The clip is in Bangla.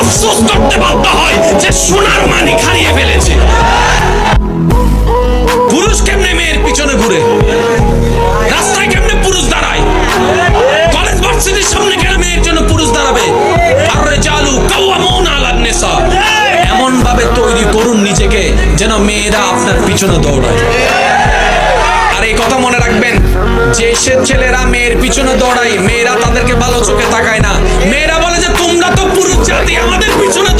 আফসোস করতে বাধ্য হয় যে সোনার মানিক হারিয়ে ফেলেছে। পুরুষ কেমনে মেয়ের পিছনে ঘুরে, রাস্তায় কেমনে পুরুষ দাঁড়ায়, কলেজ ভার্সিটির সামনে কেন মেয়ের জন্য পুরুষ দাঁড়াবে? আর রিজালু কাওয়ামুনা আলান নিসা, এমন ভাবে তৈরি করুন নিজেকে যেন মেয়েরা আপনার পিছনে দৌড়ায়। আর এই কথা মনে রাখবেন, যে ছেলেরা মেয়ের পিছনে দৌড়ায়, মেয়েরা তাদেরকে ভালো চোখে তাকায় না। মেয়েরা বলে যে তোমরা তো পুরুষ জাতি, আমাদের পিছনে